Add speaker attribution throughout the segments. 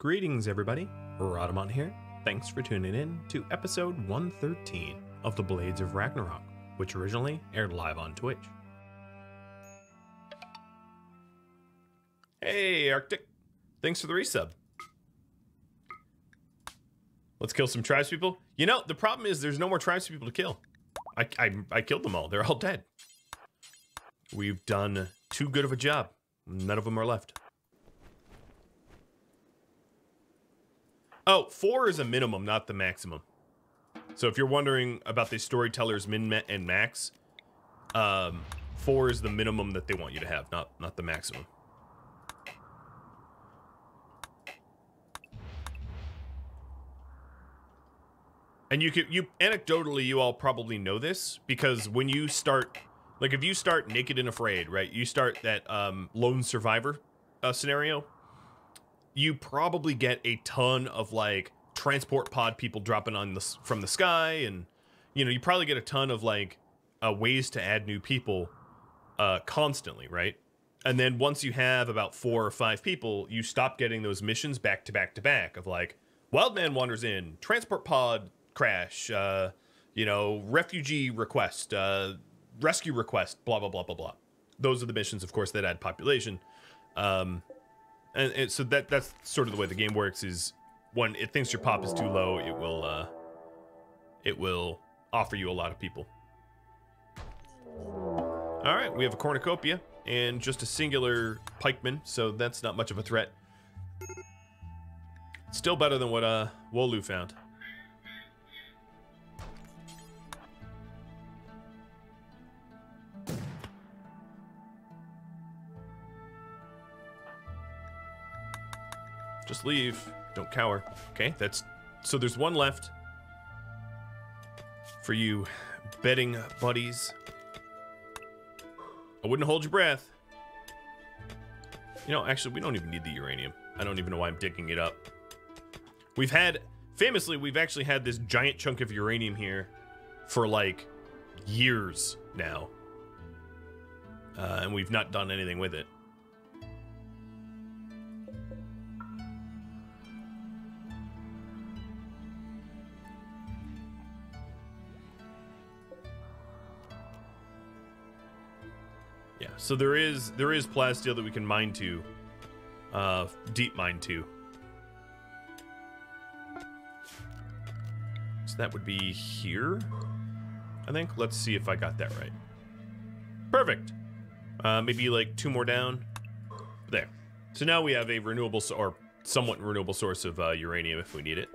Speaker 1: Greetings, everybody. Rhadamant here. Thanks for tuning in to episode 113 of The Blades of Ragnarok, which originally aired live on Twitch. Hey, Arctic. Thanks for the resub. Let's kill some tribespeople. You know, the problem is there's no more tribespeople to kill. I killed them all. They're all dead. We've done too good of a job. None of them are left. Oh, 4 is a minimum, not the maximum. So if you're wondering about the Storyteller's min and max, 4 is the minimum that they want you to have, not the maximum. And you anecdotally, you all probably know this, because when you start, like if you start Naked and Afraid, right? You start that lone survivor scenario, you probably get a ton of like transport pod people dropping on from the sky, and you probably get a ton of like ways to add new people constantly, right? And then once you have about 4 or 5 people, you stop getting those missions back to back to back of like Wildman wanders in, transport pod crash, refugee request, rescue request, blah blah blah blah blah. Those are the missions, of course, that add population. And so that's sort of the way the game works, is when it thinks your pop is too low, it will offer you a lot of people. All right, we have a cornucopia and just a singular pikeman, so that's not much of a threat. Still better than what Wolu found. Just leave. Don't cower. Okay, so there's one left for you betting buddies. I wouldn't hold your breath. Actually, we don't even need the uranium. I don't even know why I'm digging it up. Famously, we've actually had this giant chunk of uranium here for like years now. And we've not done anything with it. So there is plasteel that we can mine to, deep mine to. So that would be here, I think. Let's see if I got that right. Perfect. Maybe like 2 more down. There. So now we have a renewable or somewhat renewable source of uranium if we need it.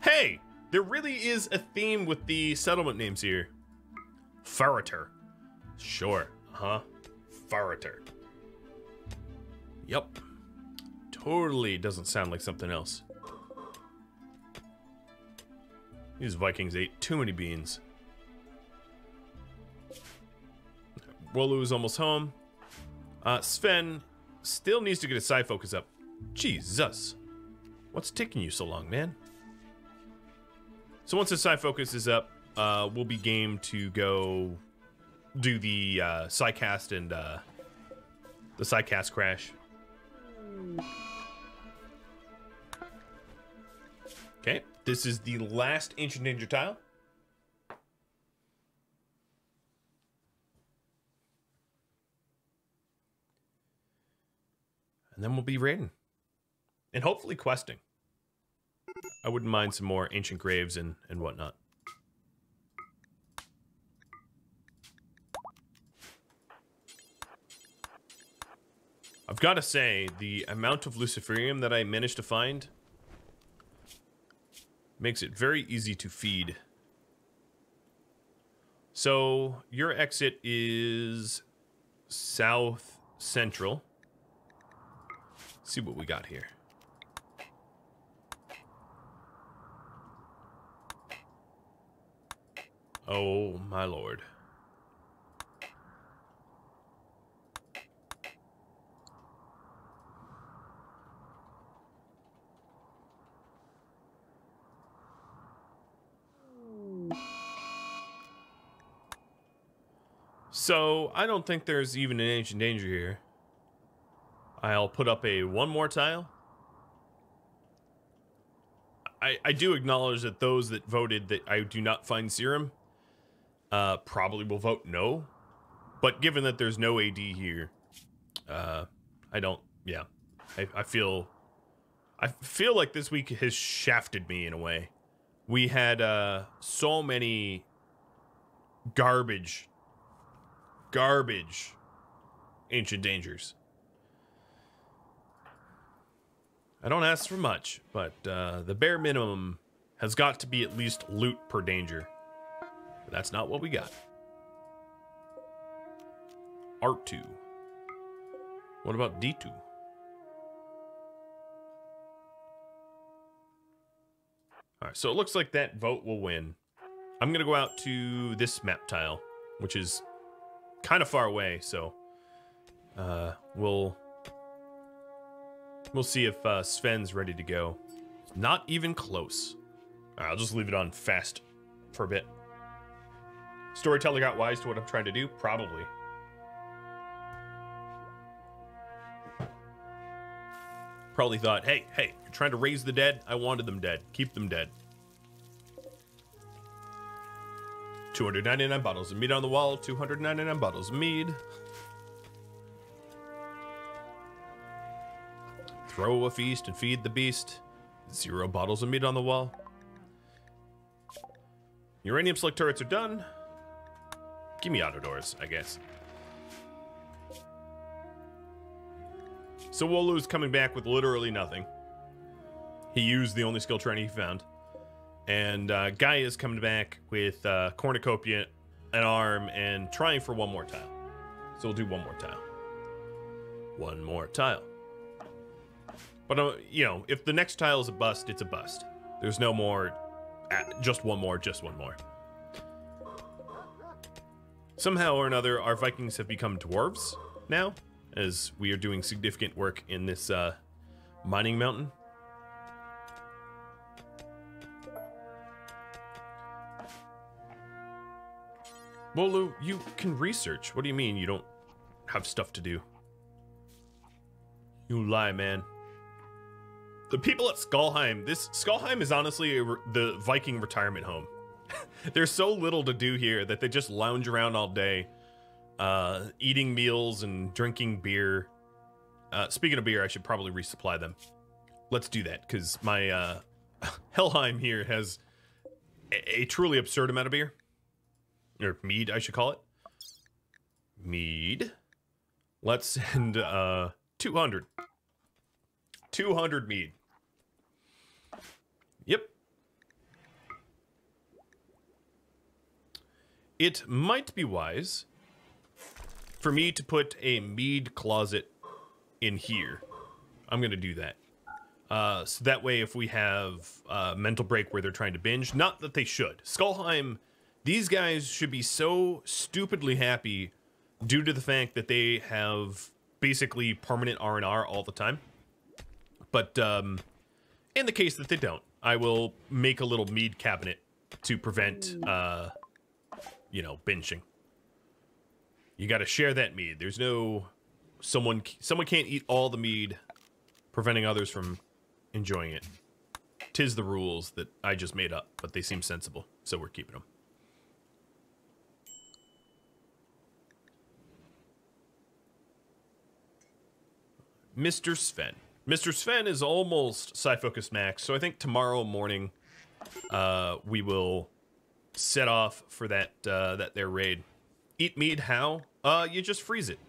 Speaker 1: Hey, there really is a theme with the settlement names here. Farrater. Sure, Farrater. Yep. Totally doesn't sound like something else. These Vikings ate too many beans. Wolu's almost home. Sven still needs to get his side focus up. Jesus. What's taking you so long, man? So once his side focus is up, we'll be game to go do the sidecast and the sidecast crash. Okay, this is the last ancient danger tile. And then we'll be raiding. And hopefully questing. I wouldn't mind some more ancient graves and whatnot. I've got to say, the amount of luciferium that I managed to find makes it very easy to feed. So, your exit is south central. Let's see what we got here. Oh, my lord. So, I don't think there's even an ancient danger here. I'll put up a one more tile. I do acknowledge that those that voted that I do not find serum probably will vote no. But given that there's no AD here, I don't, yeah. I feel like this week has shafted me in a way. We had so many garbage ancient dangers. I don't ask for much, but the bare minimum has got to be at least loot per danger. But that's not what we got. R2. What about D2? Alright, so it looks like that vote will win. I'm going to go out to this map tile, which is kind of far away, so we'll see if Sven's ready to go. Not even close. I'll just leave it on fast for a bit. Storyteller got wise to what I'm trying to do? Probably. Probably thought, hey, you're trying to raise the dead? I wanted them dead. Keep them dead. 299 bottles of mead on the wall. 299 bottles of mead. Throw a feast and feed the beast. 0 bottles of meat on the wall. Uranium slug turrets are done. Give me auto doors, I guess. So Wolu's coming back with literally nothing. He used the only skill training he found. And Gaia is coming back with cornucopia, an arm, and trying for one more tile. So we'll do one more tile. One more tile. But, you know, if the next tile is a bust, it's a bust. There's no more, just one more, just one more. Somehow or another, our Vikings have become dwarves now, as we are doing significant work in this mining mountain. Wolu, you can research. What do you mean you don't have stuff to do? You lie, man. The people at Skalheim, Skalheim is honestly the Viking retirement home. There's so little to do here that they just lounge around all day, eating meals and drinking beer. Speaking of beer, I should probably resupply them. Let's do that, because my Helheim here has a truly absurd amount of beer. Or mead, I should call it. Mead. Let's send 200. 200 mead. Yep. It might be wise for me to put a mead closet in here. I'm going to do that. So that way if we have a mental break where they're trying to binge, not that they should. Skalheim, these guys should be so stupidly happy due to the fact that they have basically permanent R&R all the time. But in the case that they don't, I will make a little mead cabinet to prevent, you know, binging. You got to share that mead. There's no someone can't eat all the mead, preventing others from enjoying it. 'Tis the rules that I just made up, but they seem sensible, so we're keeping them. Mr. Sven. Mr. Sven is almost Psi-Focus Max, so I think tomorrow morning we will set off for that their raid. Eat mead how? You just freeze it.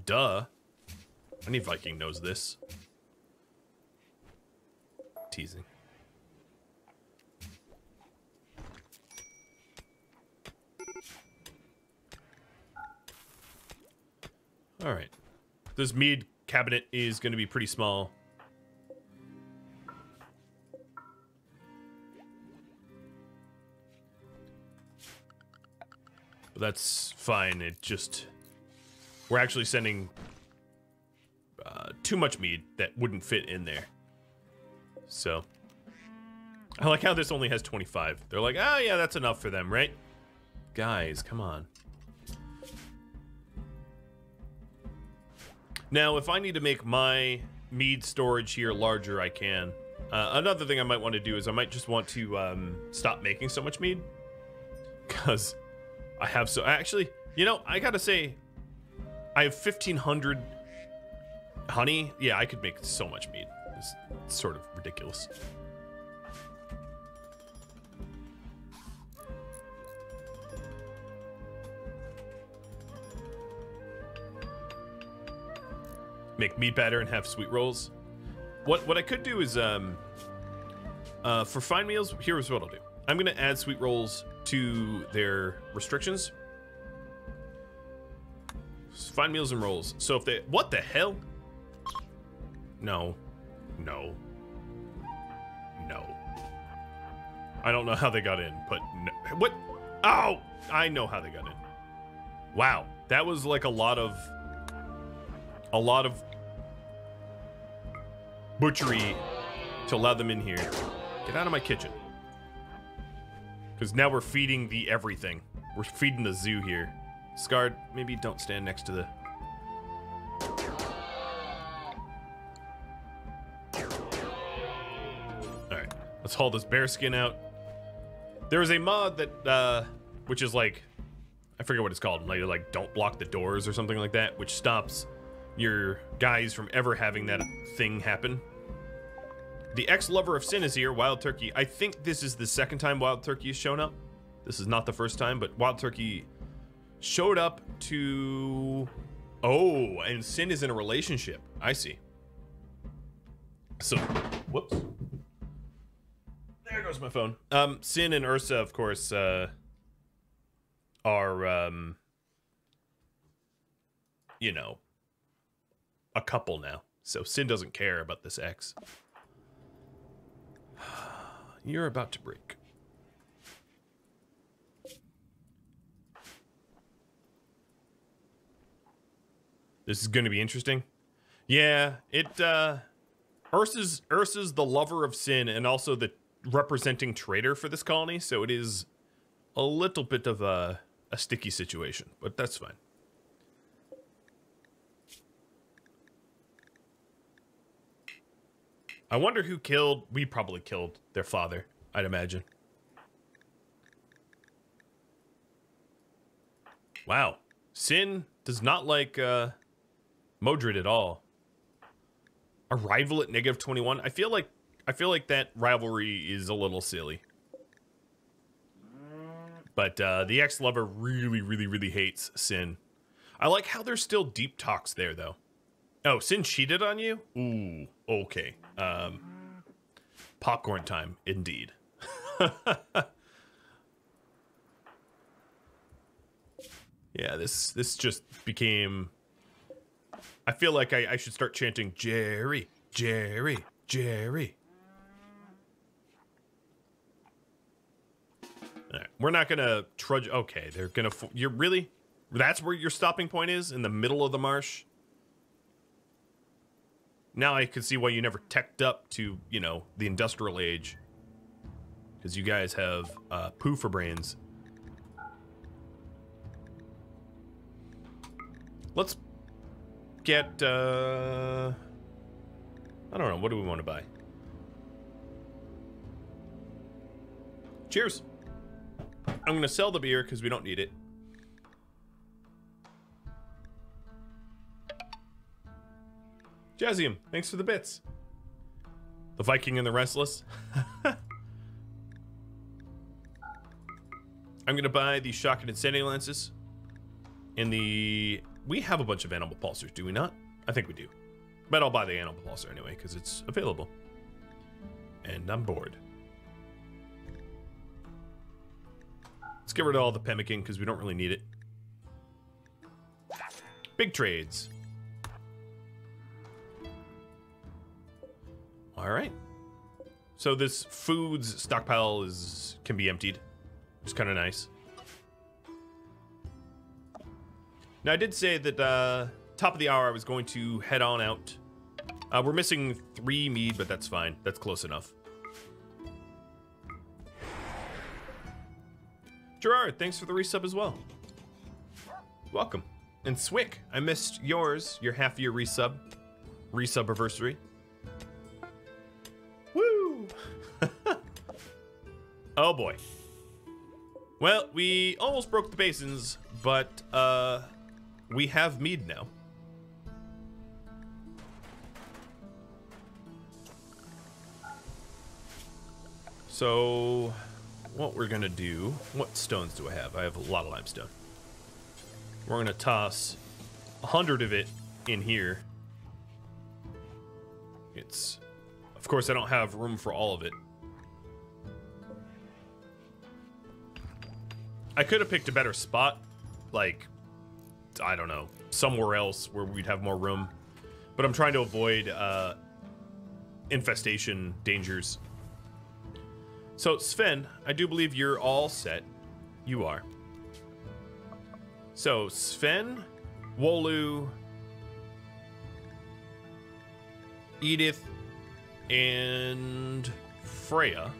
Speaker 1: Duh. Any Viking knows this. Teasing. All right. This mead cabinet is going to be pretty small. But that's fine. It just... We're actually sending too much mead that wouldn't fit in there. So... I like how this only has 25. They're like, oh yeah, that's enough for them, right? Guys, come on. Now, if I need to make my mead storage here larger, I can. Another thing I might want to do is I might just want to stop making so much mead. Because I have so... Actually, you know, I gotta say, I have 1,500 honey. Yeah, I could make so much mead. It's sort of ridiculous. Make meat batter and have sweet rolls. What I could do is for fine meals, here's what I'll do. I'm gonna add sweet rolls to their restrictions. Fine meals and rolls. So if they, what the hell? No. I don't know how they got in, but no. What? Oh, I know how they got in. Wow, that was like a lot of butchery to allow them in here. Get out of my kitchen. Because now we're feeding the everything. We're feeding the zoo here. Scarred, maybe don't stand next to the... Alright, let's haul this bear skin out. There is a mod that, which is like, I forget what it's called, like don't block the doors or something like that, which stops your guys from ever having that thing happen. The ex-lover of sin is here, Wild Turkey. I think this is the second time Wild Turkey has shown up. This is not the first time, but Wild Turkey showed up to... Oh, and Sin is in a relationship. I see. So, whoops. There goes my phone. Sin and Ursa, of course, are, you know, a couple now. So Sin doesn't care about this ex. You're about to break. This is going to be interesting. Yeah, Ursa's the lover of Sin and also the representing traitor for this colony, so it is a little bit of a sticky situation, but that's fine. I wonder who killed... We probably killed their father, I'd imagine. Wow. Sin does not like Modred at all. A rival at -21? I feel like that rivalry is a little silly. But the ex-lover really hates Sin. I like how there's still deep talks there, though. Oh, Sin cheated on you? Ooh, okay. Popcorn time, indeed. Yeah, this just became... I feel like I should start chanting, Jerry, Jerry, Jerry. All right, we're not gonna trudge... Okay, they're gonna... You're really... That's where your stopping point is? In the middle of the marsh? Now I can see why you never teched up to, you know, the industrial age. Because you guys have poo for brains. Let's get, I don't know, what do we want to buy? Cheers. I'm going to sell the beer because we don't need it. Jazzium, thanks for the bits. The Viking and the Restless. I'm gonna buy the Shock and Insanity Lances. And the... We have a bunch of Animal Pulsers, do we not? I think we do. But I'll buy the Animal Pulsar anyway, because it's available. And I'm bored. Let's get rid of all the pemmican, because we don't really need it. Big trades. All right. So this foods stockpile can be emptied. It's kind of nice. Now I did say that top of the hour I was going to head on out. We're missing 3 mead, but that's fine. That's close enough. Gerard, thanks for the resub as well. Welcome. And Swick, I missed yours, your half-year resub. Resub-anniversary. Woo! Oh boy. Well, we almost broke the basins, but we have mead now. So, what we're gonna do, what stones do I have? I have a lot of limestone. We're gonna toss 100 of it in here. It's, of course I don't have room for all of it. I could have picked a better spot, like, I don't know, somewhere else where we'd have more room. But I'm trying to avoid infestation dangers. So, Sven, I do believe you're all set. You are. So, Sven, Wolu, Edith, and Freya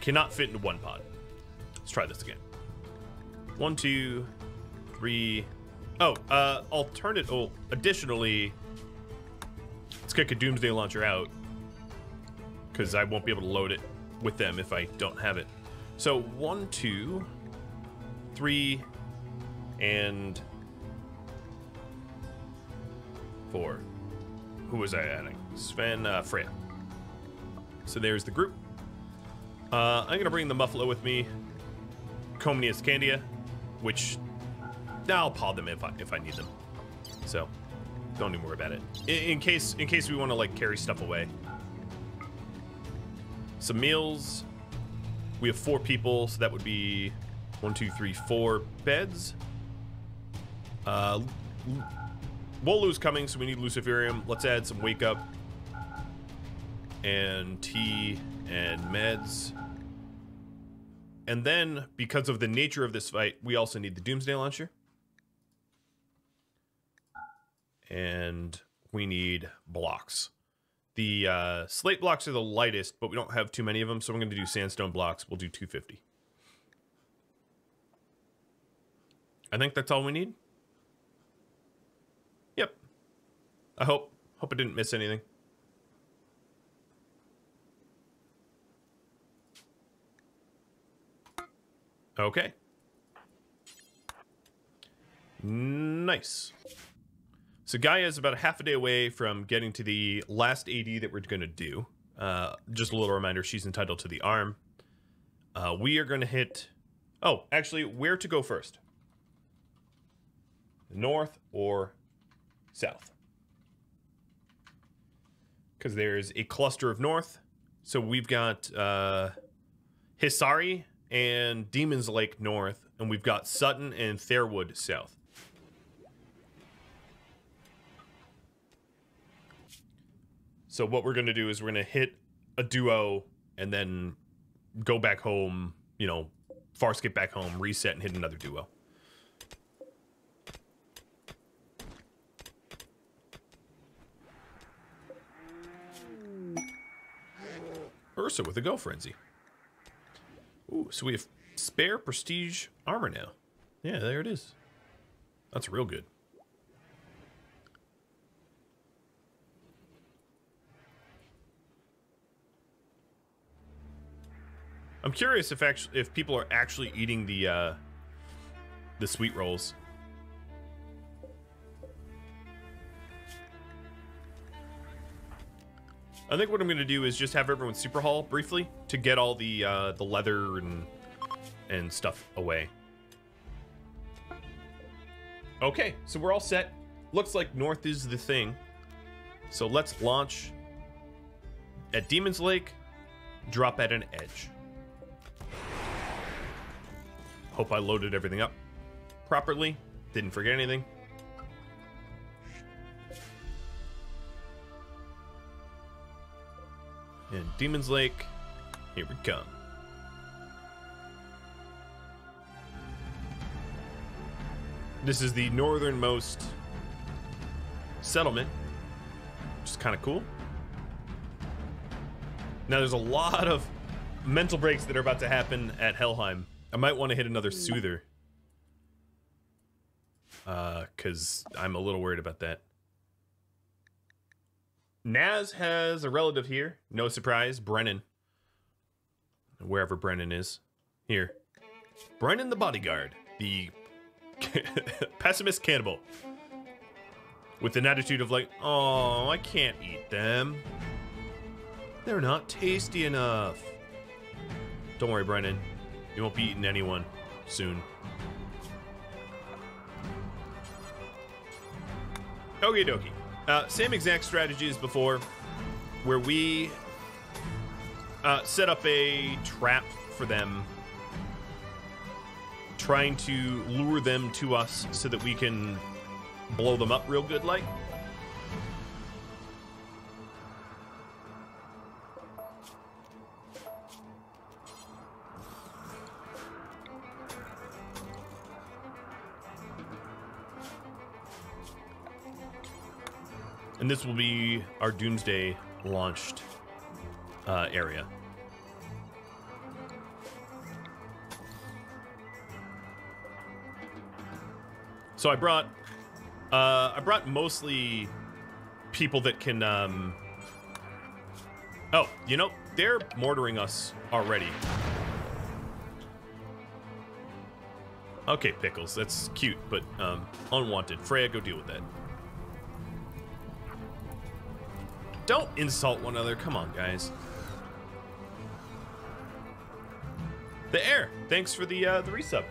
Speaker 1: cannot fit into one pod. Let's try this again. 1, 2, 3. Oh, additionally, let's kick a Doomsday Launcher out, because I won't be able to load it with them if I don't have it. So 1, 2, 3, and 4. Who was I adding? Sven, Freya. So there's the group. I'm gonna bring the Muffalo with me. Comnia Scandia, which I'll pod them if I need them. So don't even worry about it. In case we want to like carry stuff away. Some meals. We have 4 people, so that would be 1, 2, 3, 4 beds. Wolu's coming, so we need Luciferium. Let's add some wake up and tea and meds. And then, because of the nature of this fight, we also need the Doomsday Launcher. And we need blocks. The slate blocks are the lightest, but we don't have too many of them, so I'm going to do sandstone blocks. We'll do 250. I think that's all we need. Yep. I hope I didn't miss anything. Okay. Nice. So Gaia is about a half a day away from getting to the last AD that we're going to do. Just a little reminder, she's entitled to the arm. We are going to hit... Oh, actually, where to go first? North or south? Because there's a cluster of north. So we've got Hisari and Demon's Lake north, and we've got Sutton and Fairwood south. So what we're going to do is we're going to hit a duo and then go back home, you know, Farscape back home, reset, and hit another duo. Ursa with a Go Frenzy. Ooh, so we have spare prestige armor now. Yeah, there it is. That's real good. I'm curious if people are actually eating the sweet rolls. I think what I'm going to do is just have everyone super haul briefly to get all the leather and stuff away. Okay, so we're all set. Looks like north is the thing. So let's launch at Demon's Lake, drop at an edge. Hope I loaded everything up properly. Didn't forget anything. And Demon's Lake, here we come. This is the northernmost settlement, which is kind of cool. Now there's a lot of mental breaks that are about to happen at Helheim. I might want to hit another soother. Because I'm a little worried about that. Naz has a relative here. No surprise, Brennan. Wherever Brennan is. Here. Brennan the bodyguard. The pessimist cannibal. With an attitude of like, oh, I can't eat them. They're not tasty enough. Don't worry, Brennan. You won't be eating anyone soon. Okie dokie. Same exact strategy as before, where we set up a trap for them, trying to lure them to us so that we can blow them up real good like. And this will be our Doomsday launched area. So I brought mostly people that can oh, you know, they're mortaring us already. Okay, Pickles, that's cute, but unwanted. Freya, go deal with that. Don't insult one another. Come on, guys. The air. Thanks for the resub.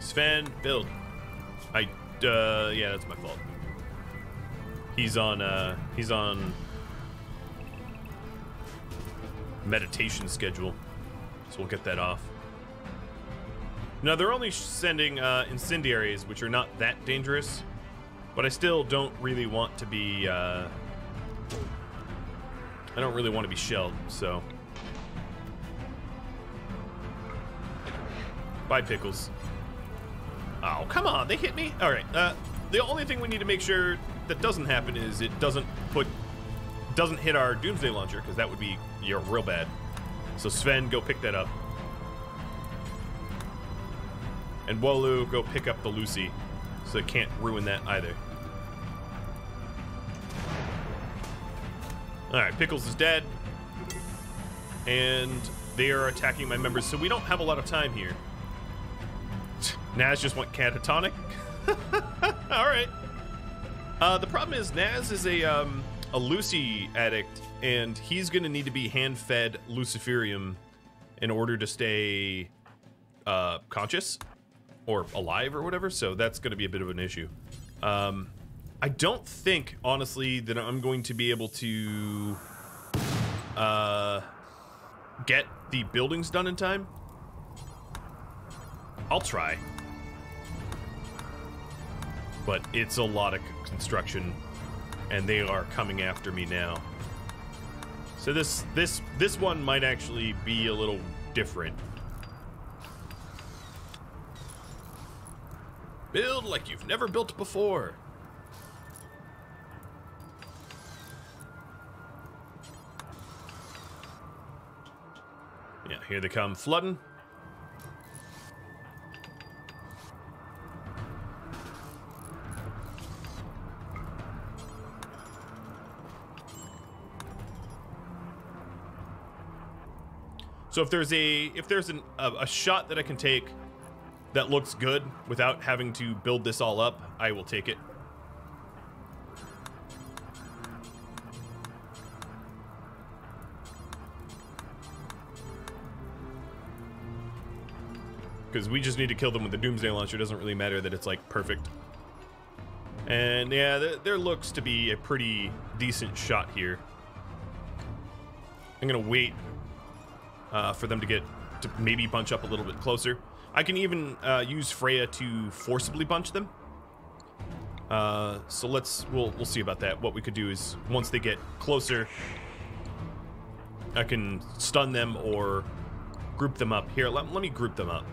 Speaker 1: Sven, build. Yeah, that's my fault. He's on meditation schedule, so we'll get that off. Now, they're only sending incendiaries, which are not that dangerous, but I still don't really want to be, I don't really want to be shelled, so. Bye, Pickles. Oh, come on, they hit me? All right, the only thing we need to make sure that doesn't happen is it doesn't hit our Doomsday Launcher, because that would be real bad. So Sven, go pick that up. And Wolu, go pick up the Lucy, so it can't ruin that either. Alright, Pickles is dead. And they are attacking my members, so we don't have a lot of time here. Naz just went catatonic. Alright. The problem is Naz is a Lucy addict, and he's going to need to be hand-fed Luciferium in order to stay conscious. Or alive or whatever, so that's going to be a bit of an issue. I don't think, honestly, that I'm going to be able to get the buildings done in time. I'll try. But it's a lot of construction, and they are coming after me now. So this one might actually be a little different. Build like you've never built before. Yeah, here they come flooding. So if there's a shot that I can take that looks good without having to build this all up, I will take it. Because we just need to kill them with the Doomsday Launcher. It doesn't really matter that it's like perfect. And yeah, there looks to be a pretty decent shot here. I'm gonna wait for them to maybe bunch up a little bit closer. I can even use Freya to forcibly bunch them. So we'll see about that. What we could do is once they get closer, I can stun them or group them up. Here, let me group them up.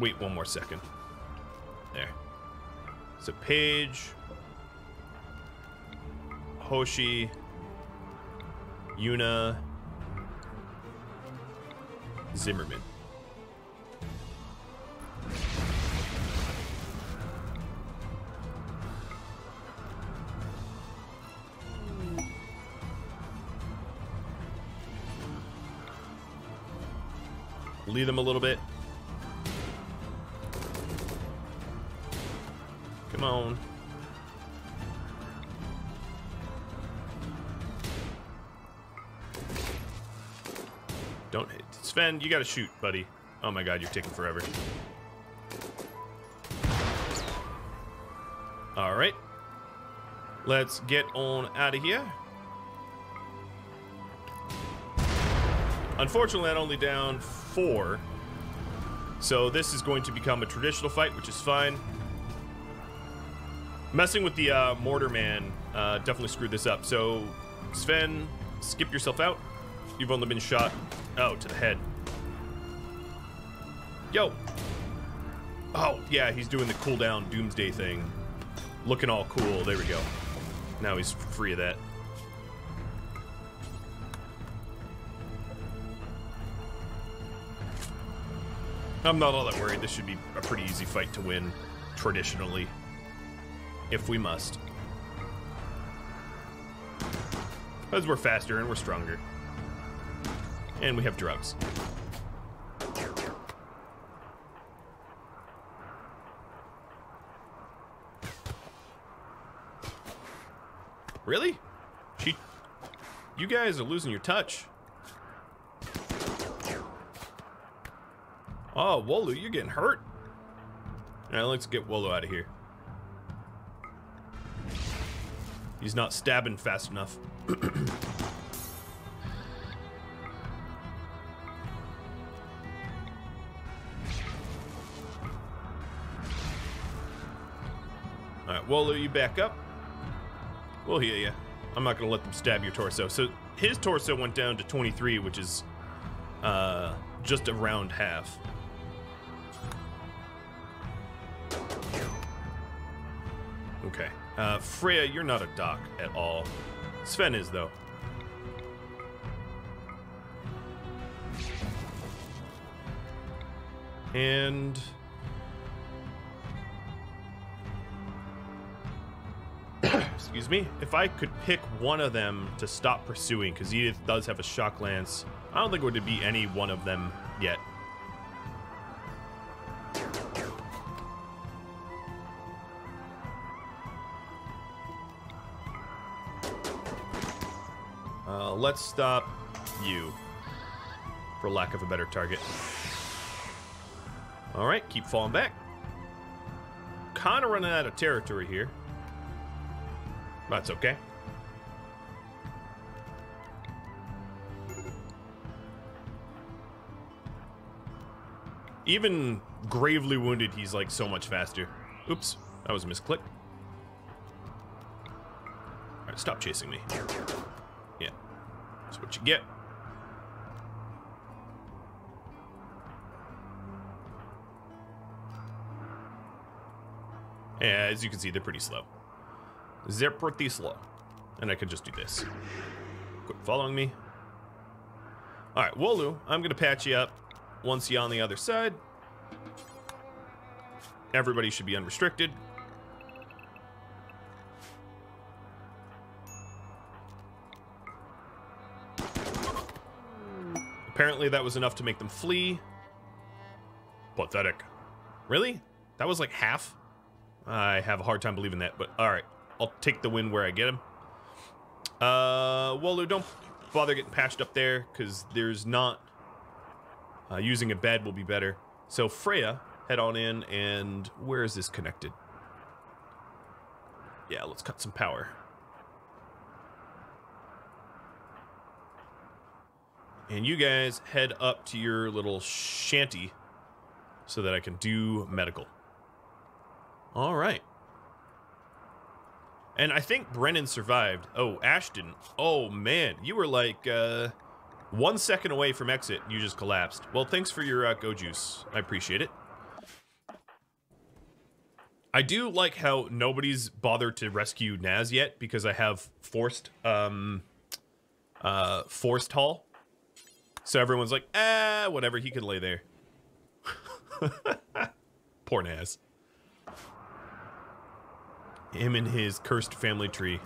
Speaker 1: Wait one more second. There. So Paige, Hoshi, Yuna, Zimmerman. Lead them a little bit. Come on. Don't hit. Sven, you gotta shoot, buddy. Oh my god, you're taking forever. Alright. Let's get on out of here. Unfortunately, that only down 4. So this is going to become a traditional fight, which is fine. Messing with the mortar man definitely screwed this up. So Sven, skip yourself out. You've only been shot, oh, to the head. Yo. Oh, yeah, he's doing the cooldown doomsday thing. Looking all cool. There we go. Now he's free of that. I'm not all that worried. This should be a pretty easy fight to win, traditionally, if we must. Because we're faster and we're stronger. And we have drugs. Really? You guys are losing your touch. Oh, Wolu, you're getting hurt. Alright, let's get Wolu out of here. He's not stabbing fast enough. Alright, Wolu, you back up. We'll heal you. I'm not gonna let them stab your torso. So his torso went down to 23, which is just around half. Okay. Freya, you're not a doc at all. Sven is, though. And... excuse me. If I could pick one of them to stop pursuing, because Edith does have a shock lance, I don't think it would be any one of them yet. Let's stop you, for lack of a better target. Alright, keep falling back. Kind of running out of territory here. That's okay. Even gravely wounded, he's like so much faster. Oops, that was a misclick. Alright, stop chasing me. Yeah, that's what you get. Yeah, as you can see, they're pretty slow. They're pretty slow. And I could just do this. Quit following me. Alright, Wolu, I'm going to patch you up once you're on the other side. Everybody should be unrestricted. Apparently that was enough to make them flee. Pathetic. Really? That was like half? I have a hard time believing that, but alright. I'll take the win where I get him. Wolu, don't bother getting patched up there, because there's not... using a bed will be better. So Freya, head on in, and where is this connected? Yeah, let's cut some power. And you guys head up to your little shanty so that I can do medical. All right. And I think Brennan survived. Oh, Ash didn't. Oh, man. You were like, 1 second away from exit, you just collapsed. Well, thanks for your go juice. I appreciate it. I do like how nobody's bothered to rescue Naz yet because I have forced haul. So everyone's like, whatever, he can lay there. Poor Naz. Him and his cursed family tree.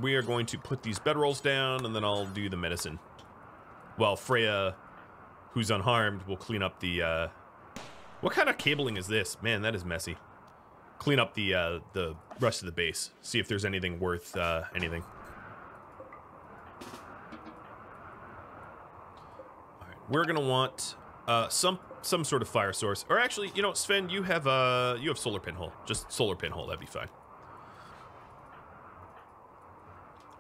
Speaker 1: We are going to put these bedrolls down, and then I'll do the medicine. While Freya, who's unharmed, will clean up the, What kind of cabling is this? Man, that is messy. Clean up the rest of the base. See if there's anything worth, anything. Alright, we're gonna want, some sort of fire source. Or actually, you know, Sven, you have solar pinhole. Just solar pinhole, that'd be fine.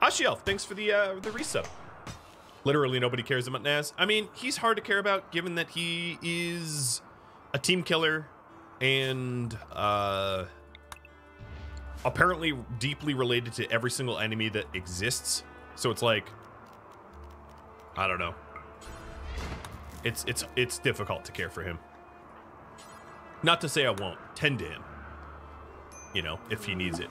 Speaker 1: Ashiel, thanks for the resub. Literally nobody cares about Naz. I mean, he's hard to care about given that he is a team killer and apparently deeply related to every single enemy that exists. So it's like, I don't know. It's difficult to care for him. Not to say I won't tend to him, you know, if he needs it.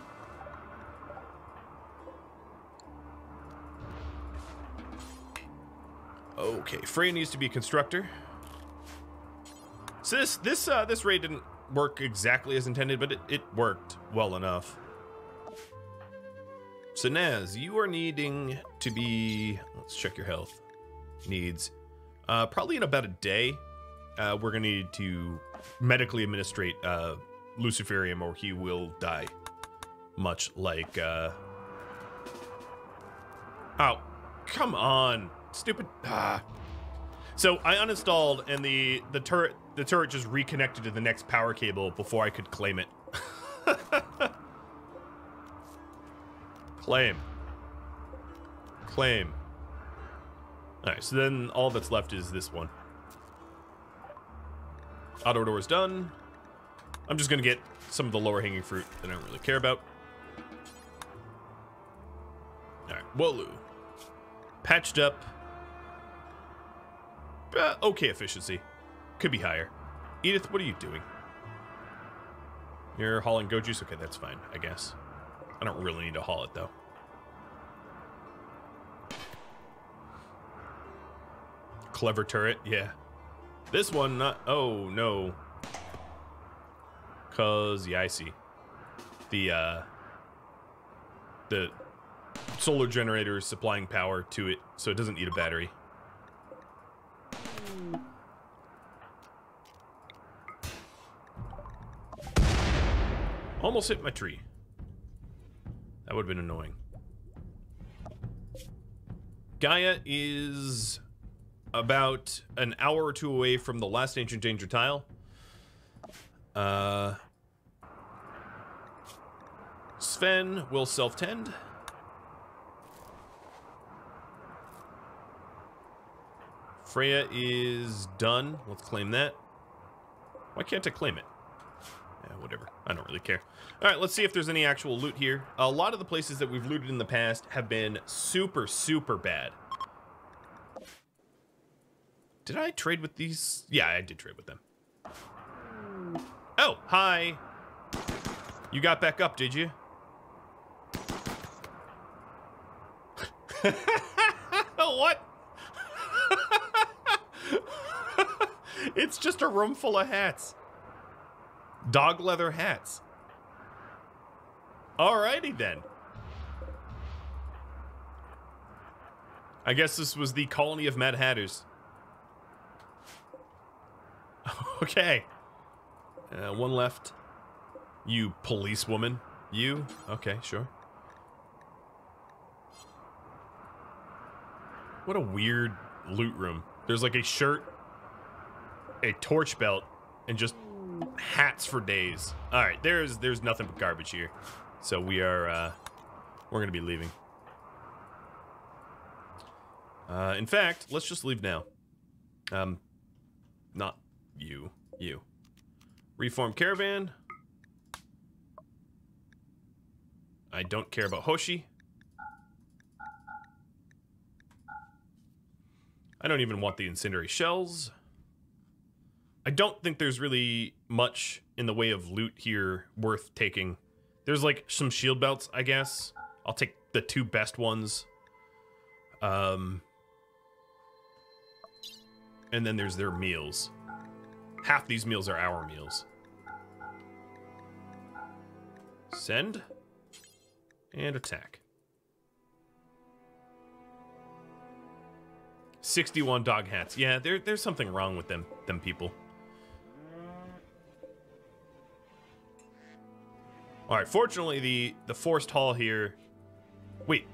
Speaker 1: Okay, Freya needs to be a constructor. So this raid didn't work exactly as intended, but it worked well enough. So Naz, you are needing to be, let's check your health needs. Probably in about a day, we're gonna need to medically administrate Luciferium or he will die. Much like, oh, come on. Stupid. So I uninstalled and the turret just reconnected to the next power cable before I could claim it. Claim. Alright, so then all that's left is this one. Auto door's done. I'm just gonna get some of the lower hanging fruit that I don't really care about. Alright, Wolu. Patched up. Okay efficiency. Could be higher. Edith, what are you doing? You're hauling go juice? Okay, that's fine, I guess. I don't really need to haul it, though. Clever turret, yeah. This one, not... Oh, no. Cause, yeah, I see. The solar generator is supplying power to it, so it doesn't need a battery. Almost hit my tree. That would have been annoying. Gaia is about an hour or two away from the last Ancient Danger tile. Sven will self-tend. Freya is done. Let's claim that. Why can't I claim it? Yeah, whatever. I don't really care. All right, let's see if there's any actual loot here. A lot of the places that we've looted in the past have been super, super bad. Did I trade with these? Yeah, I did trade with them. Oh, hi. You got back up, did you? What? It's just a room full of hats. Dog leather hats. Alrighty then. I guess this was the colony of Mad Hatters. Okay. One left. You policewoman. You? Okay, sure. What a weird loot room. There's like a shirt, a torch belt, and just hats for days. All right, there's nothing but garbage here. So we are we're gonna be leaving. In fact, let's just leave now. Not You. Reform caravan. I don't care about Hoshi. I don't even want the incendiary shells. I don't think there's really much in the way of loot here worth taking. There's like some shield belts, I guess. I'll take the 2 best ones. And then there's their meals. Half these meals are our meals. Send. And attack. 61 dog hats. Yeah, there's something wrong with them people. Alright, fortunately the forced hall here. Wait.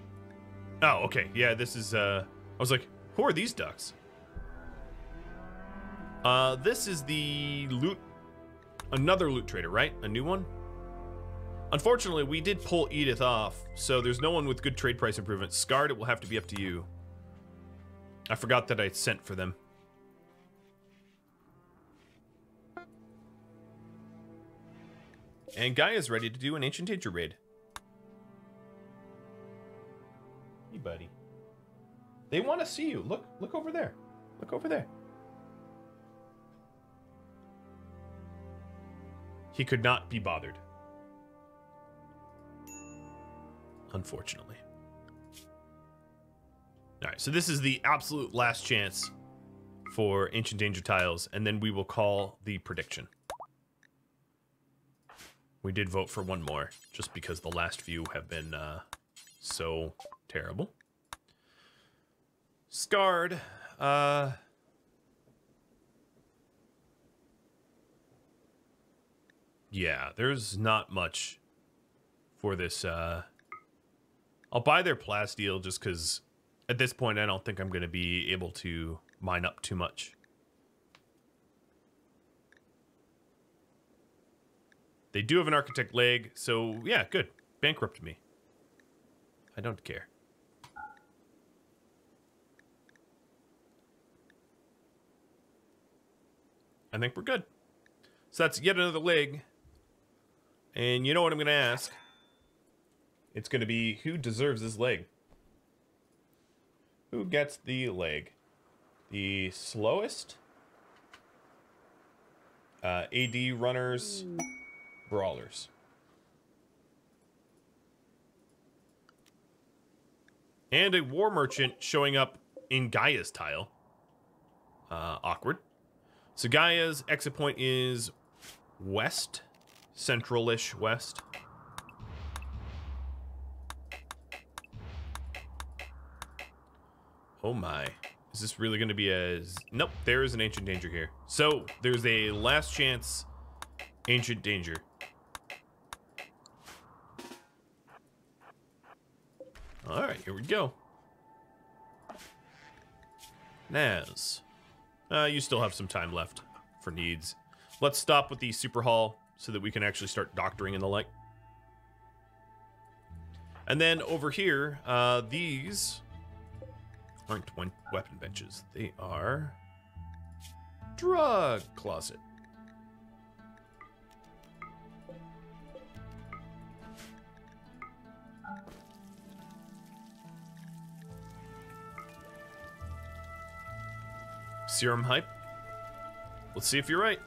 Speaker 1: Oh, okay. Yeah, this is I was like, who are these ducks? This is the loot, another loot trader, right? A new one? Unfortunately, we did pull Edith off, so there's no one with good trade price improvement. Scarred, it will have to be up to you. I forgot that I sent for them. And Guy is ready to do an Ancient Danger raid. Hey, buddy. They want to see you. Look over there. Look over there. He could not be bothered. Unfortunately. Alright, so this is the absolute last chance for Ancient Danger tiles, and then we will call the prediction. We did vote for one more, just because the last few have been so terrible. Scarred. Yeah, there's not much for this. I'll buy their plasteel just because at this point I don't think I'm going to be able to mine up too much. They do have an architect leg, so yeah, good. Bankrupt me. I don't care. I think we're good. So that's yet another leg. And you know what I'm going to ask? It's going to be, who deserves this leg? Who gets the leg? The slowest? AD runners, brawlers. And a war merchant showing up in Gaia's tile. Awkward. So Gaia's exit point is west. Central-ish west. Oh my. Is this really going to be a... Nope, there is an Ancient Danger here. So, there's a last chance Ancient Danger. Alright, here we go. Naz. You still have some time left for needs. Let's stop with the Super Hall so that we can actually start doctoring and the like. And then over here, these aren't weapon benches. They are drug closet. Serum hype. Let's see if you're right.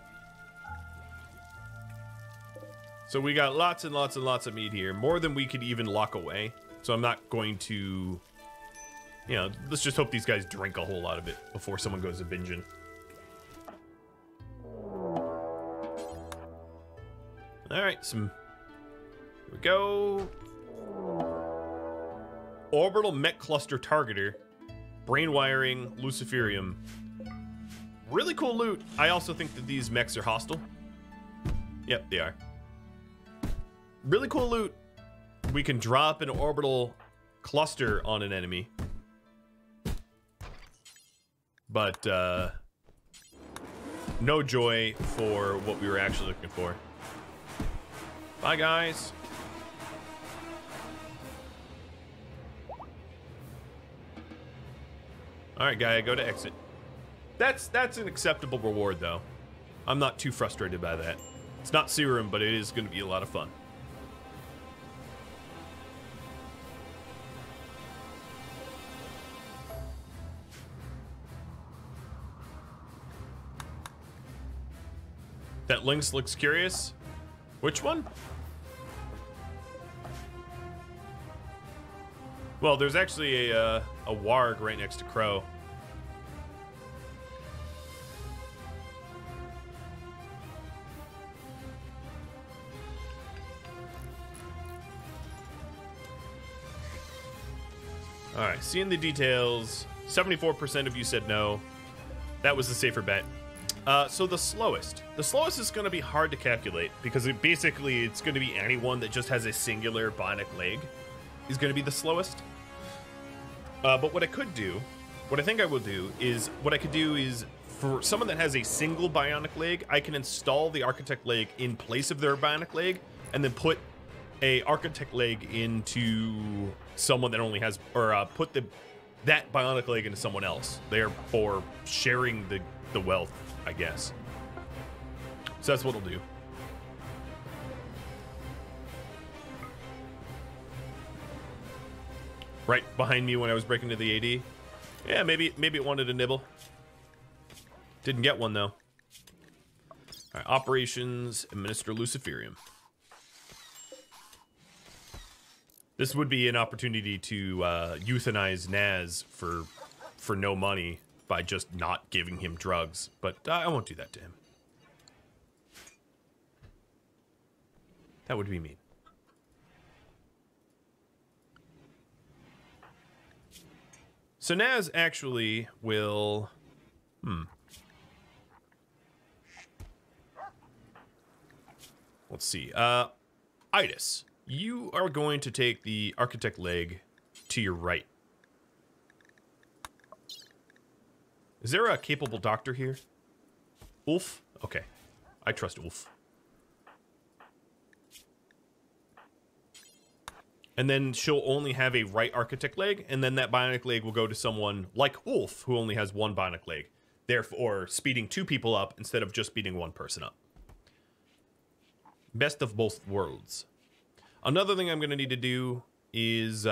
Speaker 1: So we got lots and lots and lots of meat here. More than we could even lock away. So I'm not going to... You know, let's just hope these guys drink a whole lot of it before someone goes a binging. Alright, some... Here we go. Orbital Mech Cluster Targeter. Brain Wiring, Luciferium. Really cool loot. I also think that these mechs are hostile. Yep, they are. Really cool loot. We can drop an orbital cluster on an enemy. But, no joy for what we were actually looking for. Bye, guys. Alright, guy, go to exit. That's an acceptable reward, though. I'm not too frustrated by that. It's not serum, but it is going to be a lot of fun. That lynx looks curious. Which one? Well, there's actually a warg right next to Crow. All right, seeing the details. 74% of you said no. That was the safer bet. So the slowest. The slowest is going to be hard to calculate because it's going to be anyone that just has a singular bionic leg is going to be the slowest. But what I could do, what I think I will do is, for someone that has a single bionic leg, I can install the architect leg in place of their bionic leg and then put a architect leg into someone that only has, or put that bionic leg into someone else, therefore sharing the wealth, I guess. So that's what we'll do. Right behind me when I was breaking to the AD. Yeah, maybe it wanted a nibble. Didn't get one though. All right, operations, administer Luciferium. This would be an opportunity to euthanize Naz for no money by just not giving him drugs, but I won't do that to him. That would be mean. So Naz actually will... Let's see. Itis, you are going to take the architect leg to your right. Is there a capable doctor here? Ulf? Okay. I trust Ulf. And then she'll only have a right architect leg, and then that bionic leg will go to someone like Ulf, who only has one bionic leg. Therefore, speeding two people up instead of just speeding one person up. Best of both worlds. Another thing I'm going to need to do is...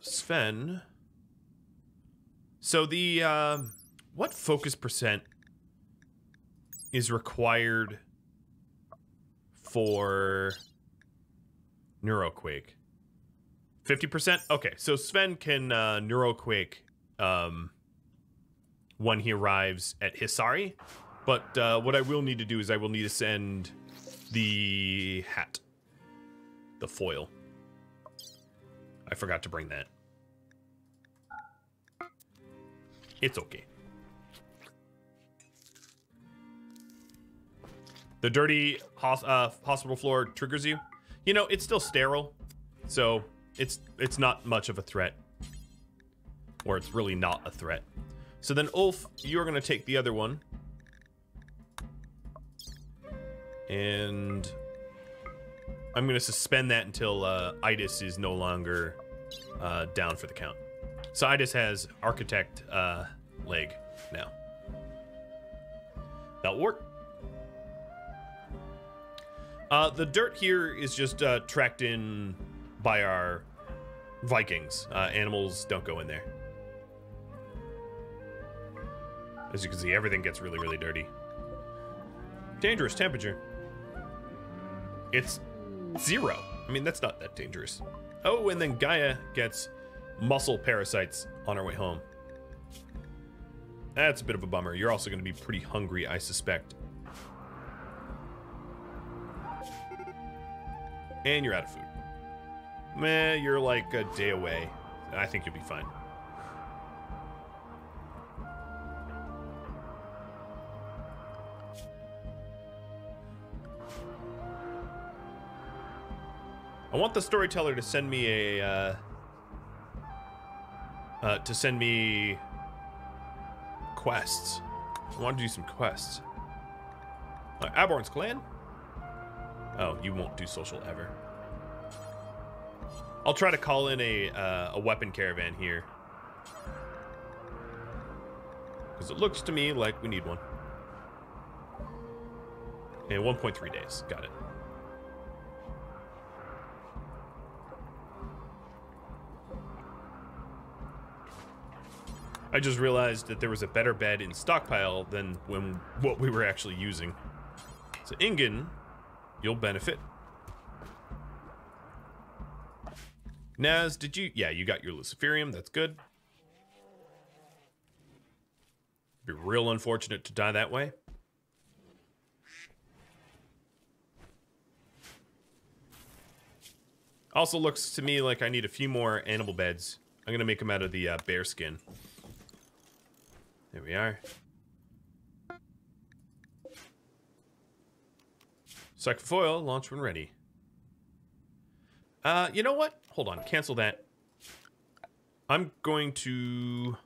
Speaker 1: Sven. So the... what focus percent is required for Neuroquake? 50%? Okay, so Sven can Neuroquake when he arrives at Hisari. But what I will need to do is I will need to send the hat. The foil. I forgot to bring that. It's okay. The dirty hospital floor triggers you. You know, it's still sterile, so it's not much of a threat. Or it's really not a threat. So then, Ulf, you're going to take the other one. And I'm going to suspend that until Itis is no longer down for the count. So Itis has architect leg now. That'll work. The dirt here is just tracked in by our Vikings. Animals don't go in there. As you can see, everything gets really, really dirty. Dangerous temperature. It's 0. I mean, that's not that dangerous. Oh, and then Gaia gets muscle parasites on our way home. That's a bit of a bummer. You're also going to be pretty hungry, I suspect. And you're out of food. Meh, you're like a day away. I think you'll be fine. I want the storyteller to send me a quests. I want to do some quests. Aborn's clan? Oh, you won't do social ever. I'll try to call in a weapon caravan here. Because it looks to me like we need one. And 1.3 days. Got it. I just realized that there was a better bed in stockpile than what we were actually using. So Ingen, you'll benefit. Naz, did you? Yeah, you got your Luciferium. That's good. Be real unfortunate to die that way. Also looks to me like I need a few more animal beds. I'm gonna make them out of the bear skin. There we are. Psychofoil, launch when ready. You know what? Hold on, cancel that. I'm going to...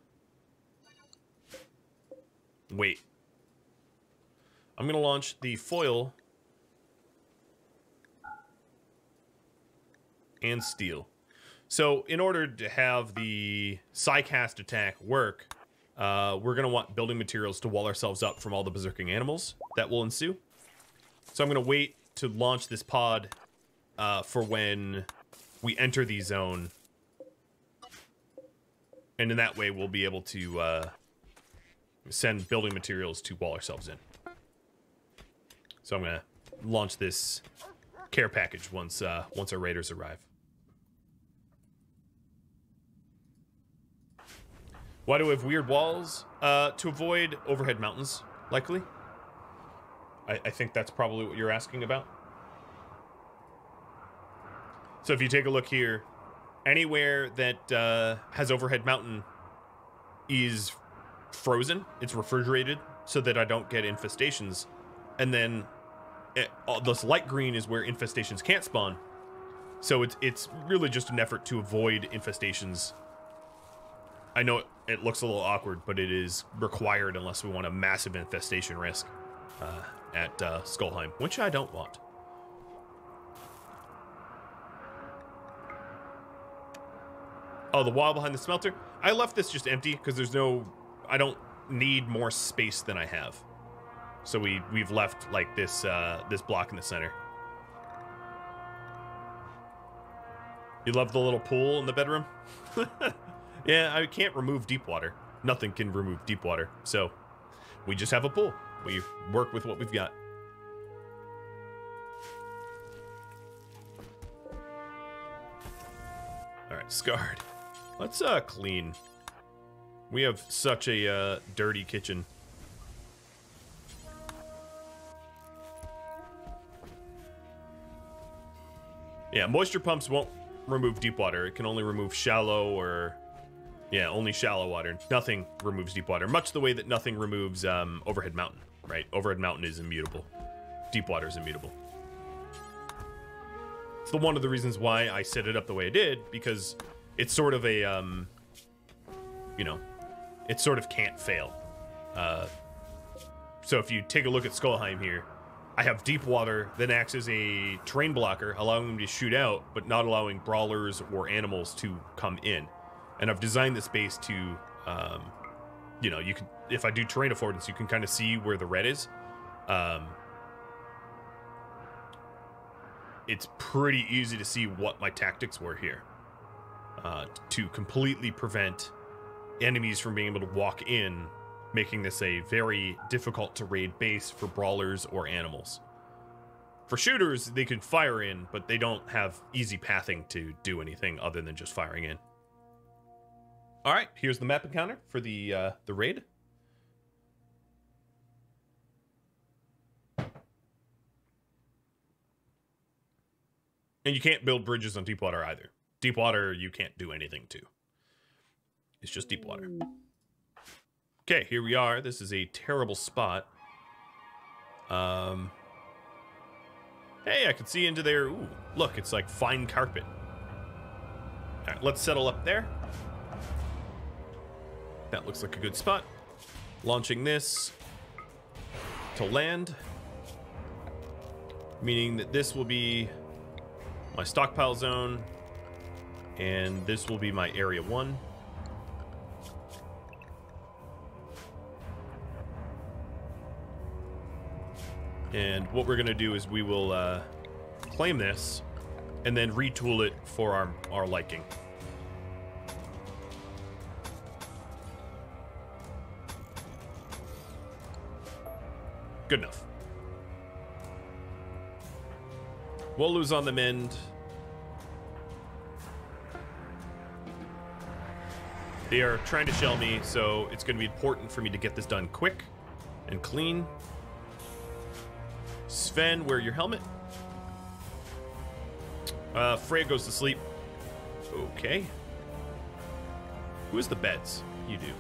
Speaker 1: wait. I'm gonna launch the foil and steel. So in order to have the Psycast attack work, we're gonna want building materials to wall ourselves up from all the berserking animals that will ensue. So I'm gonna wait to launch this pod for when we enter the zone, and in that way we'll be able to send building materials to wall ourselves in. So I'm gonna launch this care package once our raiders arrive. Why do we have weird walls? To avoid overhead mountains, likely. I think that's probably what you're asking about. So if you take a look here, anywhere that has overhead mountain is frozen. It's refrigerated so that I don't get infestations. And then this light green is where infestations can't spawn. So it's really just an effort to avoid infestations. I know it looks a little awkward, but it is required unless we want a massive infestation risk at Skullheim, which I don't want. Oh, the wall behind the smelter? I left this just empty because there's no... I don't need more space than I have. So we've left like this this block in the center. You love the little pool in the bedroom? Yeah, I can't remove deep water. Nothing can remove deep water. So we just have a pool. We work with what we've got. All right, scarred. Let's clean. We have such a dirty kitchen. Yeah, moisture pumps won't remove deep water. It can only remove shallow or... yeah, only shallow water. Nothing removes deep water. Much the way that nothing removes overhead mountain, right? Overhead mountain is immutable. Deep water is immutable. It's one of the reasons why I set it up the way I did, because it's sort of a, you know, it sort of can't fail. So if you take a look at Skullheim here, I have deep water that acts as a terrain blocker, allowing them to shoot out, but not allowing brawlers or animals to come in. And I've designed this base to, you know, you can, if I do terrain affordance, you can kind of see where the red is. It's pretty easy to see what my tactics were here. To completely prevent enemies from being able to walk in, making this a very difficult to raid base for brawlers or animals. For shooters, they could fire in, but they don't have easy pathing to do anything other than just firing in. All right, here's the map encounter for the raid. And you can't build bridges on deep water either. Deep water, you can't do anything to. It's just deep water. Okay, here we are. This is a terrible spot. Hey, I can see into there. Ooh, look, it's like fine carpet. All right, let's settle up there. That looks like a good spot. Launching this to land. Meaning that this will be my stockpile zone. And this will be my area 1. And what we're going to do is we will claim this and then retool it for our liking. Good enough. We'll lose on the mend. They are trying to shell me, so it's going to be important for me to get this done quick and clean. Sven, wear your helmet. Freya goes to sleep. Okay. Who is the beds? You do.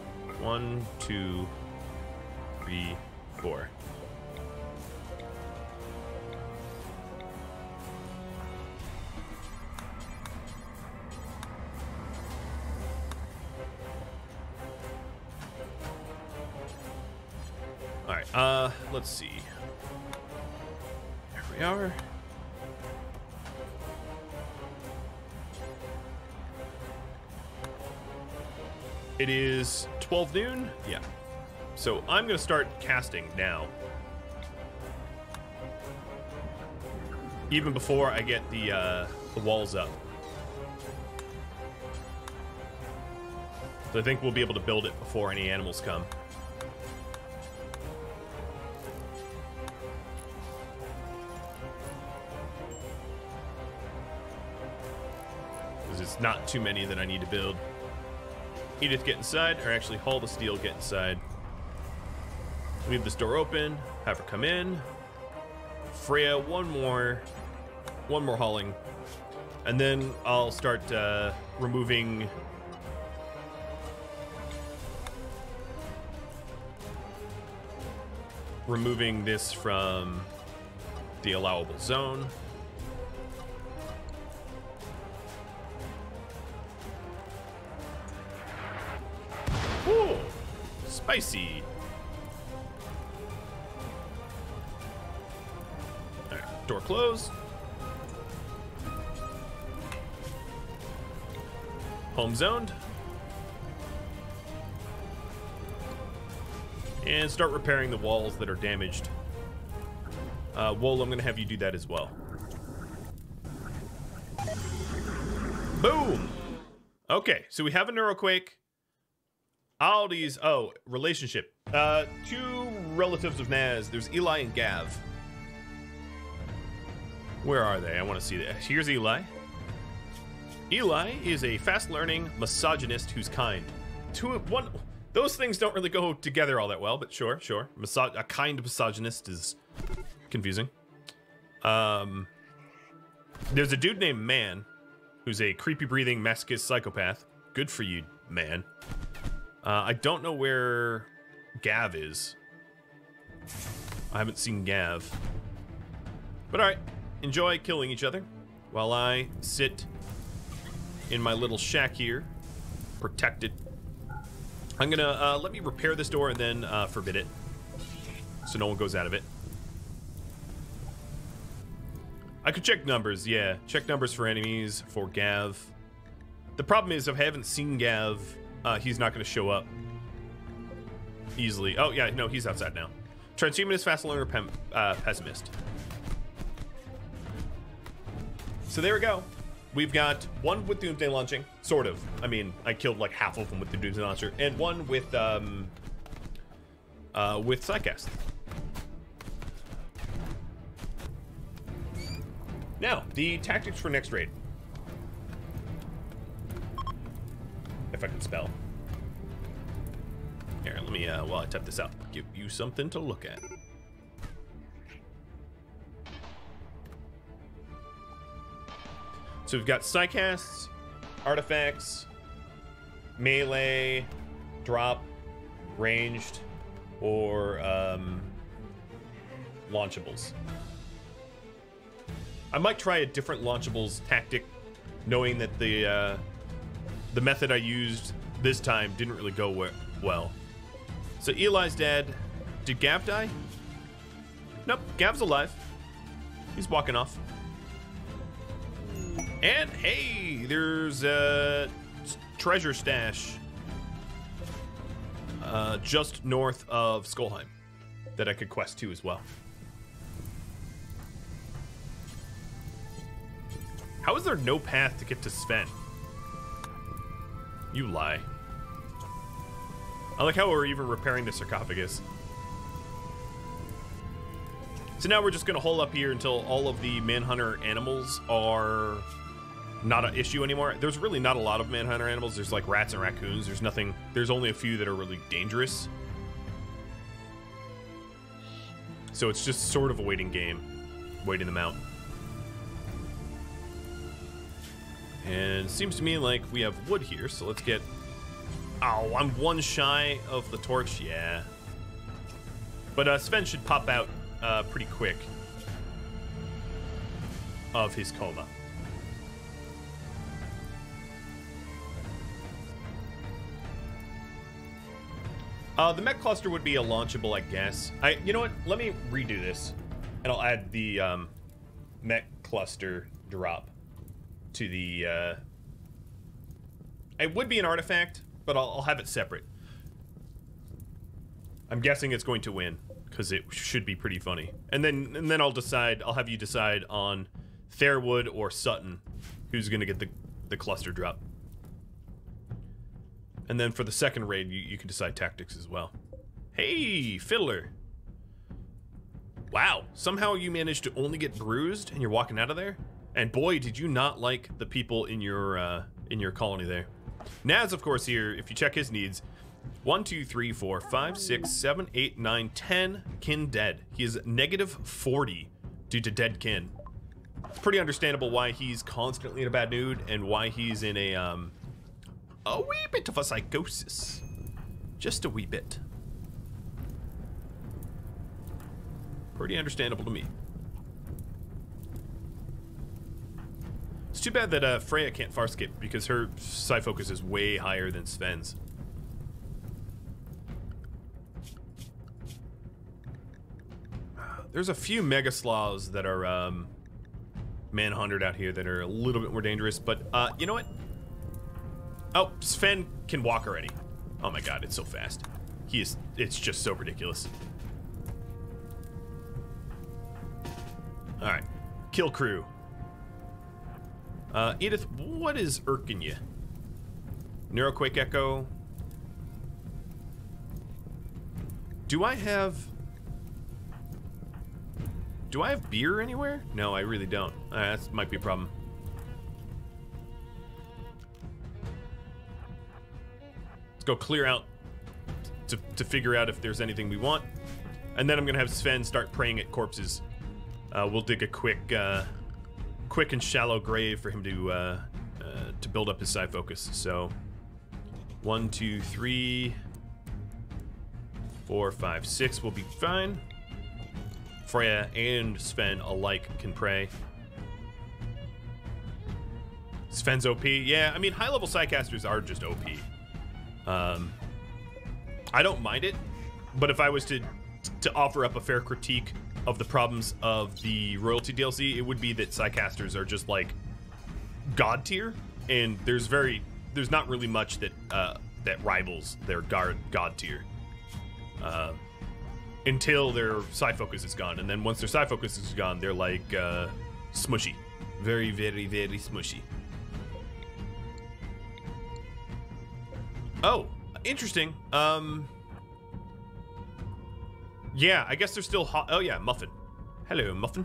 Speaker 1: 1, 2, 3, 4. All right. Let's see. There we are. It is 12 noon. Yeah. So I'm going to start casting now. Even before I get the walls up. So I think we'll be able to build it before any animals come. Because it's not too many that I need to build. Edith, get inside, or actually Haul the Steel, get inside. Leave this door open, have her come in. Freya, one more hauling. And then I'll start removing this from the allowable zone. Ooh, spicy. All right, door closed. Home zoned. And start repairing the walls that are damaged. Wool, I'm going to have you do that as well. Boom! Okay, so we have a neuroquake. Aldi's, oh, relationship. Two relatives of Naz. There's Eli and Gav. Where are they? I want to see that. Here's Eli. Eli is a fast-learning misogynist who's kind. Those things don't really go together all that well, but sure. A kind misogynist is confusing. There's a dude named Man, who's a creepy-breathing masochist psychopath. Good for you, Man. I don't know where Gav is. I haven't seen Gav. But alright, enjoy killing each other while I sit in my little shack here, protected. I'm gonna, let me repair this door and then forbid it, so no one goes out of it. I could check numbers, yeah. Check numbers for enemies, for Gav. The problem is, if I haven't seen Gav, he's not gonna show up easily. Oh, yeah, no, he's outside now. Transhumanist, fast learner, pessimist. So there we go. We've got one with Doomsday launching, sort of. I mean, I killed like half of them with the Doomsday launcher, and one with Psycast. Now, the tactics for next raid. If I can spell. Here, let me, while I type this out, give you something to look at. So we've got Psycasts, artifacts, melee, drop, ranged, or launchables. I might try a different launchables tactic, knowing that the method I used this time didn't really go well. So Eli's dead. Did Gav die? Nope, Gav's alive. He's walking off. And hey, there's a treasure stash just north of Skullheim that I could quest to as well. How is there no path to get to Sven? You lie. I like how we're even repairing the sarcophagus. So now we're just going to hole up here until all of the manhunter animals are not an issue anymore. There's really not a lot of manhunter animals. There's like rats and raccoons. There's nothing. There's only a few that are really dangerous. So it's just sort of a waiting game. Waiting them out. And it seems to me like we have wood here, so let's get... Oh, I'm one shy of the torch, yeah. But Sven should pop out pretty quick of his coma. The mech cluster would be a launchable, I guess. You know what? Let me redo this, and I'll add the mech cluster drop to the... It would be an artifact, but I'll have it separate. I'm guessing it's going to win, because it should be pretty funny. And then I'll decide, I'll have you decide on Thairwood or Sutton who's going to get the cluster drop. And then for the second raid, you can decide tactics as well. Hey, Fiddler. Wow, somehow you managed to only get bruised and you're walking out of there? And boy, did you not like the people in your colony there. Naz, of course, here, if you check his needs, 1, 2, 3, 4, 5, 6, 7, 8, 9, 10 kin dead. He is negative 40 due to dead kin. It's pretty understandable why he's constantly in a bad mood and why he's in a wee bit of a psychosis. Just a wee bit. Pretty understandable to me. It's too bad that Freya can't far skip because her psi focus is way higher than Sven's. There's a few mega sloths that are manhunted out here that are a little bit more dangerous, but you know what? Oh, Sven can walk already. Oh my god, it's so fast. It's just so ridiculous. Alright, kill crew. Edith, what is irking you? Neuroquake Echo. Do I have beer anywhere? No, I really don't. That might be a problem. Let's go clear out to figure out if there's anything we want. And then I'm gonna have Sven start praying at corpses. We'll dig a quick and shallow grave for him to build up his psi focus. So 1, 2, 3, 4, 5, 6 will be fine. Freya and Sven alike can pray. Sven's OP. Yeah, I mean, high-level Psycasters are just OP. I don't mind it, but if I was to offer up a fair critique of the problems of the royalty DLC, it would be that Psycasters are just like god tier, and there's not really much that rivals their god tier. Until their psi focus is gone, and then once their psi focus is gone, they're like smushy, very, very, very smushy. Oh, interesting. Yeah, I guess they're still oh yeah, Muffin. Hello, Muffin.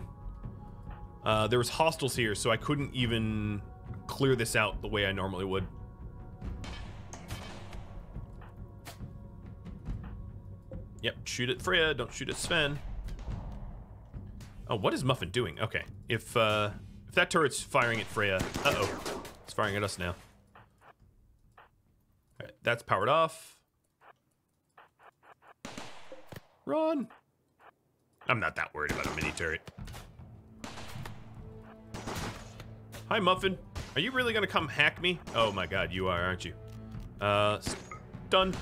Speaker 1: There was hostiles here, so I couldn't even clear this out the way I normally would. Yep, shoot at Freya, don't shoot at Sven. Oh, what is Muffin doing? Okay, if that turret's firing at Freya, uh-oh, it's firing at us now. All right, that's powered off. Run! I'm not that worried about a mini turret. Hi, Muffin. Are you really gonna come hack me? Oh my god, you are, aren't you? Done.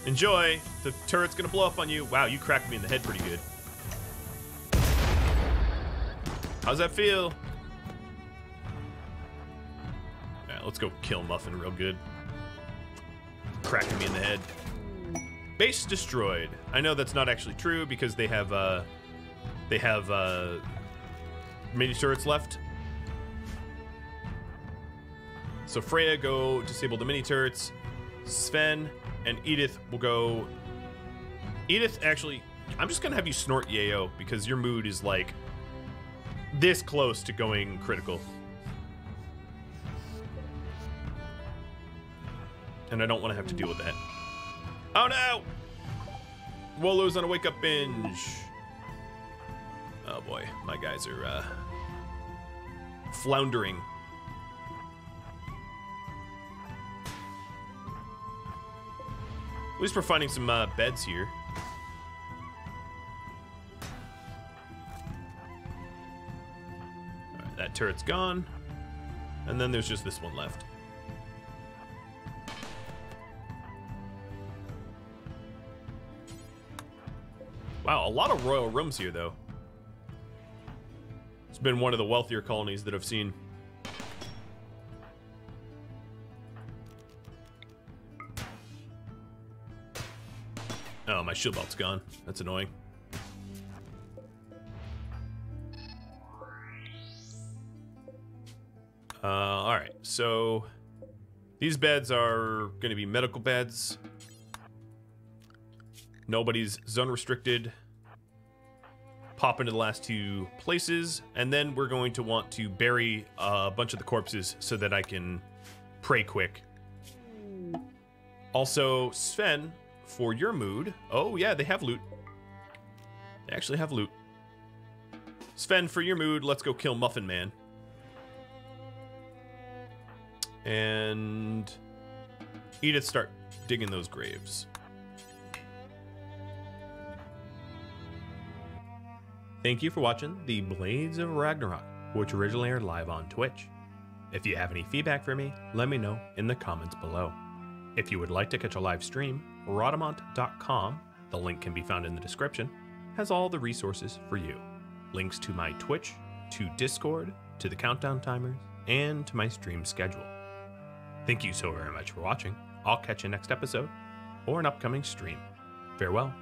Speaker 1: Enjoy. The turret's gonna blow up on you. Wow, you cracked me in the head pretty good. How's that feel? Yeah, let's go kill Muffin real good. Cracking me in the head. Base destroyed. I know that's not actually true because they have mini turrets left. So Freya, go disable the mini turrets. Sven and Edith will go. Edith, actually, I'm just gonna have you snort yayo because your mood is like this close to going critical. And I don't want to have to deal with that. Oh no! Wolo's on a wake up binge. Oh boy, my guys are floundering. At least we're finding some beds here. All right, that turret's gone. And then there's just this one left. Wow, a lot of royal rooms here, though. It's been one of the wealthier colonies that I've seen. Oh, my shield belt's gone. That's annoying. All right, so these beds are going to be medical beds. Nobody's zone restricted. Pop into the last two places, and then we're going to want to bury a bunch of the corpses so that I can pray quick. Also, Sven, for your mood. Oh yeah, they have loot. They actually have loot. Sven, for your mood, let's go kill Muffin Man. And Edith, start digging those graves. Thank you for watching The Blades of Ragnarok, which originally aired live on Twitch. If you have any feedback for me, let me know in the comments below. If you would like to catch a live stream, Rhadamant.com, the link can be found in the description, has all the resources for you. Links to my Twitch, to Discord, to the countdown timers, and to my stream schedule. Thank you so very much for watching. I'll catch you next episode or an upcoming stream. Farewell.